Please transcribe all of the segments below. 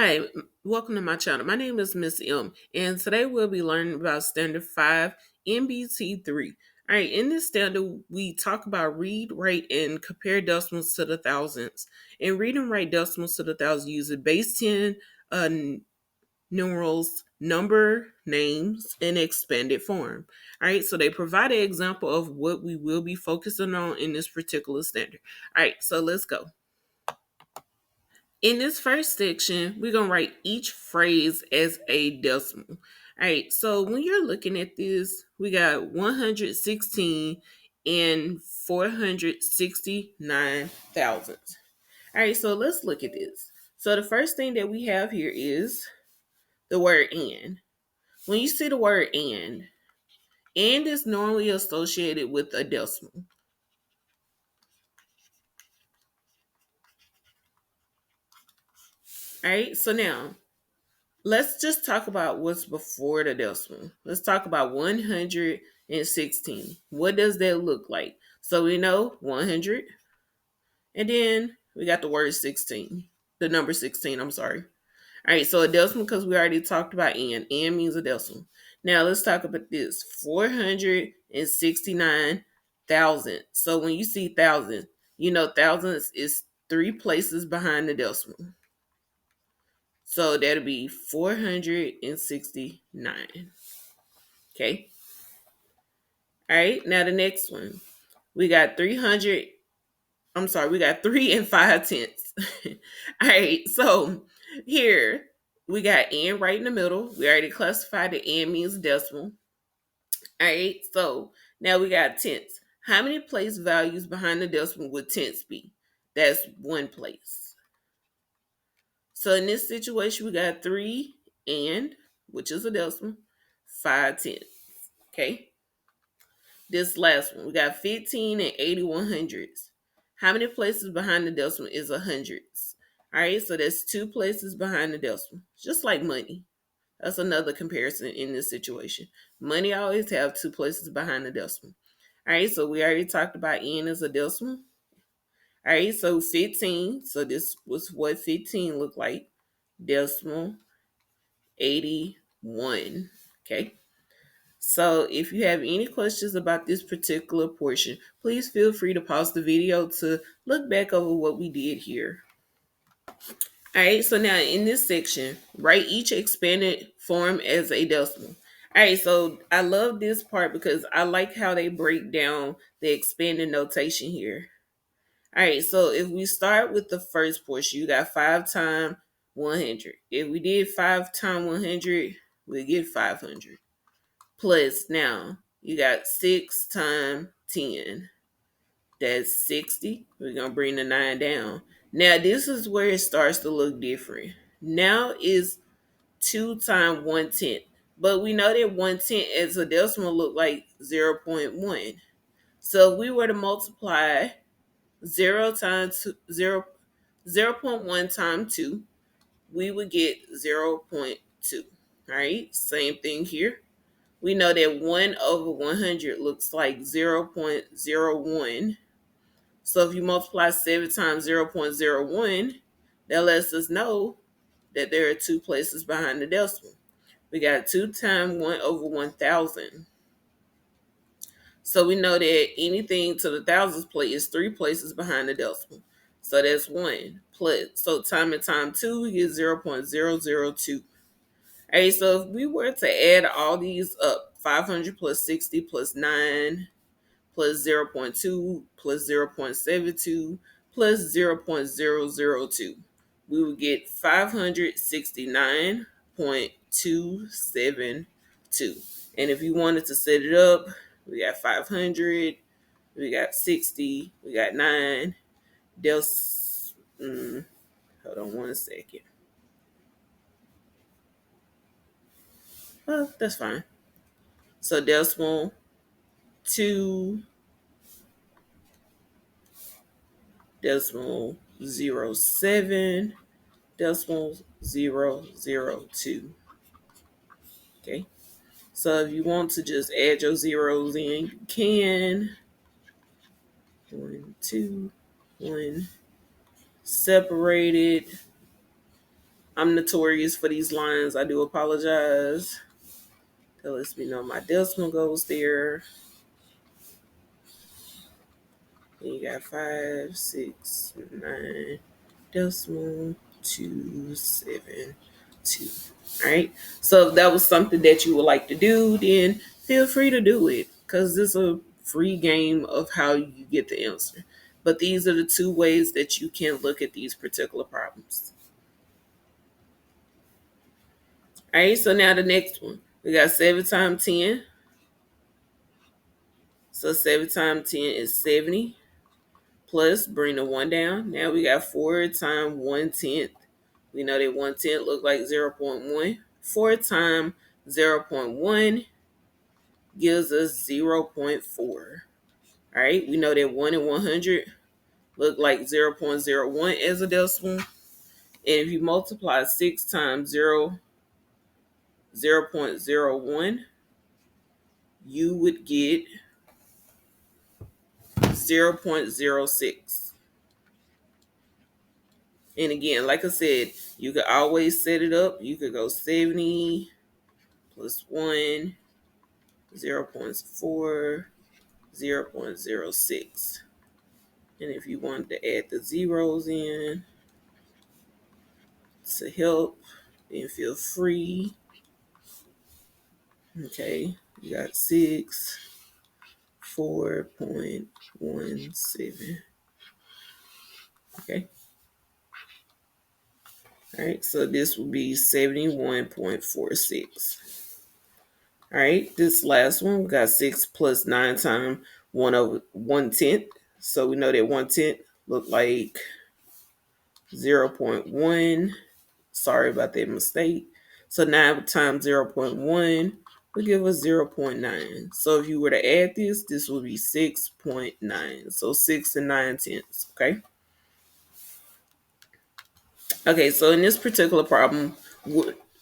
Hi, welcome to my channel. My name is Miss M, and today we'll be learning about standard 5.NBT.3. All right, in this standard, we talk about read, write, and compare decimals to the thousands. And read and write decimals to the thousands using base 10 numerals, number, names, and expanded form. All right, so they provide an example of what we will be focusing on in this particular standard. All right, so let's go. In this first section, we're going to write each phrase as a decimal. All right, so when you're looking at this, we got 116 and 469 thousandths. All right, so let's look at this. So the first thing that we have here is the word and. When you see the word and is normally associated with a decimal. All right, so now let's just talk about what's before the decimal. Let's talk about 116. What does that look like? So we know 100, and then we got the word 16, the number 16, I'm sorry. All right, so a decimal, because we already talked about and means a decimal. Now let's talk about this 469,000. So when you see thousand, you know thousands is three places behind the decimal. So that'll be 469. Okay. All right. Now the next one. We got 300. I'm sorry. We got 3 and 5 tenths. All right. So here we got and right in the middle. We already classified the and means decimal. All right. So now we got tenths. How many place values behind the decimal would tenths be? That's one place. So in this situation, we got 3 and, which is a decimal, 5 tenths. Okay. This last one, we got 15 and 81 hundredths. How many places behind the decimal is a hundredths? All right, so that's two places behind the decimal, just like money. That's another comparison in this situation. Money always have two places behind the decimal. All right, so we already talked about n as a decimal. All right, so 15. So this was what 15 looked like. Decimal 81. Okay. So if you have any questions about this particular portion, please feel free to pause the video to look back over what we did here. All right, so now in this section, write each expanded form as a decimal. All right, so I love this part because I like how they break down the expanded notation here. All right, so if we start with the first portion, you got 5 times 100. If we did 5 times 100, we get 500. Plus now, you got 6 times 10. That's 60. We're going to bring the 9 down. Now, this is where it starts to look different. Now is 2 times 1/10. But we know that 1/10 as a decimal look like 0.1. So if we were to multiply 0 times 0, 0.1 times 2, we would get 0.2. All right, same thing here. We know that 1 over 100 looks like 0.01. So if you multiply 7 times 0.01, that lets us know that there are two places behind the decimal. We got 2 times 1 over 1,000. So we know that anything to the thousands place is three places behind the decimal. So that's 1 plus. So time and time 2, we get 0.002. All right, so if we were to add all these up, 500 plus 60 plus 9 plus 0.2 plus 0.72 plus 0.002, we would get 569.272. And if you wanted to set it up, we got 500, we got 60, we got 9. Hold on one second. Oh, that's fine. So decimal 2 decimal 07 decimal 002. Okay. So if you want to just add your zeros in, you can. 1, 2, 1. Separated. I'm notorious for these lines. I do apologize. That lets me know my decimal goes there. And you got 5, 6, 9, decimal 2, 7, 2. All right. So if that was something that you would like to do, then feel free to do it because this is a free game of how you get the answer. But these are the two ways that you can look at these particular problems. All right. So now the next one, we got 7 times 10. So 7 times 10 is 70. Plus, bring the 1 down. Now we got 4 times 1/10. We know that 1/10 look like 0.1. 4 times 0.1 gives us 0.4. All right, we know that 1 and 100 look like 0.01 as a decimal. And if you multiply 6 times 0.01, you would get 0.06. And again, like I said, you could always set it up. You could go 70 plus 1, 0.4, 0.06. And if you wanted to add the zeros in to help, then feel free. Okay, you got 6, 4.17. Okay. All right, so this would be 71.46. All right, this last one, we got 6 plus 9 times 1 over 1/10. So we know that 1/10 look like 0.1. Sorry about that mistake. So 9 times 0.1 will give us 0.9. So if you were to add this, this would be 6.9. So 6 and 9/10. Okay. Okay, so in this particular problem,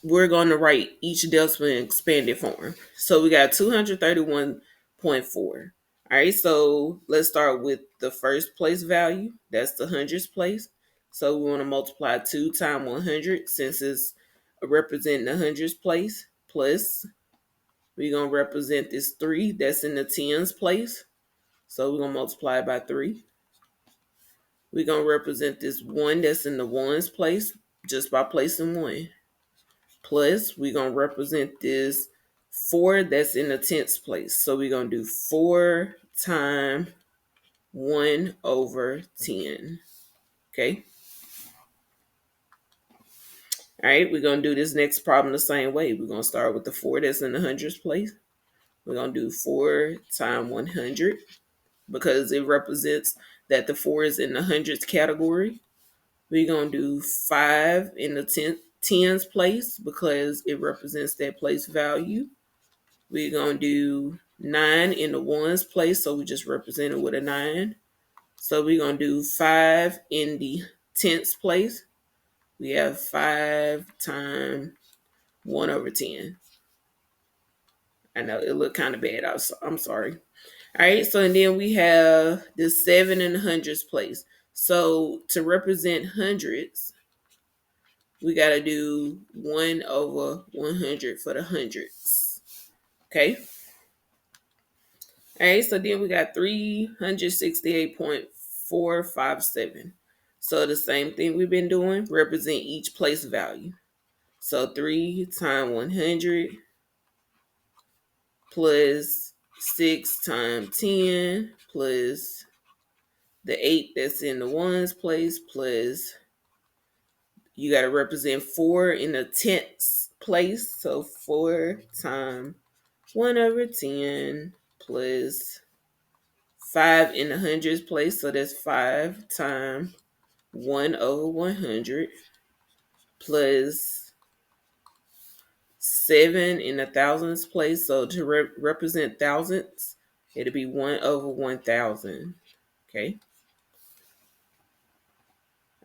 we're going to write each decimal in expanded form. So we got 231.4. All right, so let's start with the first place value. That's the hundredths place. So we want to multiply 2 times 100 since it's representing the hundredths place. Plus, we're going to represent this 3 that's in the tens place. So we're going to multiply it by 3. We're going to represent this 1 that's in the ones place just by placing 1. Plus, we're going to represent this 4 that's in the tenths place. So we're going to do 4 times 1 over 10. Okay. All right, we're going to do this next problem the same way. We're going to start with the 4 that's in the hundredths place. We're going to do 4 times 100 because it represents that the 4 is in the hundreds category. We're going to do 5 in the tens place because it represents that place value. We're going to do 9 in the ones place, so we just represent it with a 9. So we're going to do 5 in the tenths place. We have 5 times 1 over 10. I know it looked kind of bad. I'm sorry. All right, so and then we have the 7 in the hundreds place. So to represent hundreds, we got to do 1 over 100 for the hundreds. Okay. All right, so then we got 368.457. So the same thing we've been doing, represent each place value. So 3 times 100 plus 6 times 10 plus the 8 that's in the ones place plus you got to represent 4 in the tenths place. So 4 times 1 over 10 plus 5 in the hundreds place. So that's 5 times 1 over 100 plus 7 in the thousands place. So to represent thousands, it'll be 1 over 1,000. Okay.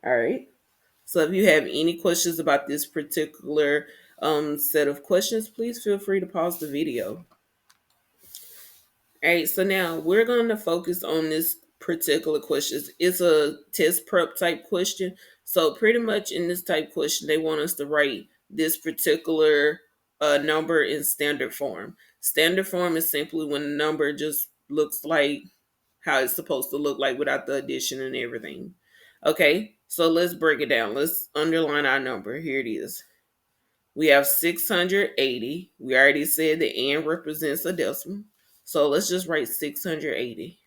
All right. So if you have any questions about this particular set of questions, please feel free to pause the video. All right, so now we're going to focus on this particular question. It's a test prep type question, So pretty much in this type question, they want us to write this particular number in standard form. Standard form is simply when a number just looks like how it's supposed to look like without the addition and everything. Okay, so let's break it down. Let's underline our number. Here it is. We have 680. We already said the n represents a decimal. So let's just write 680.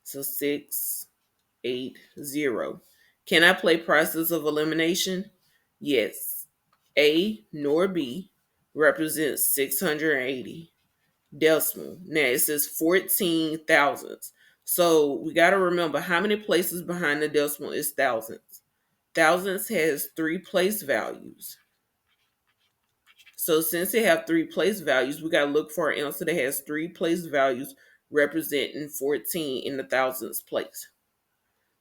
So 680. Can I play process of elimination? Yes. A nor B represents 680. Decimal. Now it says 14 thousandths. So we got to remember how many places behind the decimal is thousandths. Thousandths has 3 place values. So since they have 3 place values, we got to look for an answer that has 3 place values representing 14 in the thousandths place.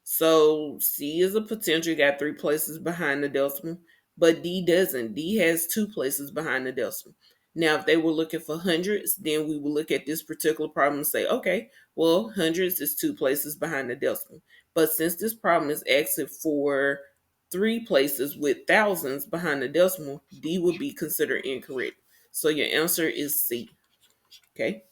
So C is a potential, got 3 places behind the decimal, but D doesn't. D has 2 places behind the decimal. Now, if they were looking for hundreds, then we would look at this particular problem and say, okay, well, hundreds is 2 places behind the decimal. But since this problem is asking for 3 places with thousands behind the decimal, D would be considered incorrect. So your answer is C. Okay.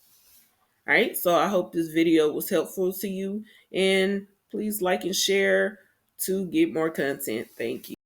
All right. So I hope this video was helpful to you, and please like and share to get more content. Thank you.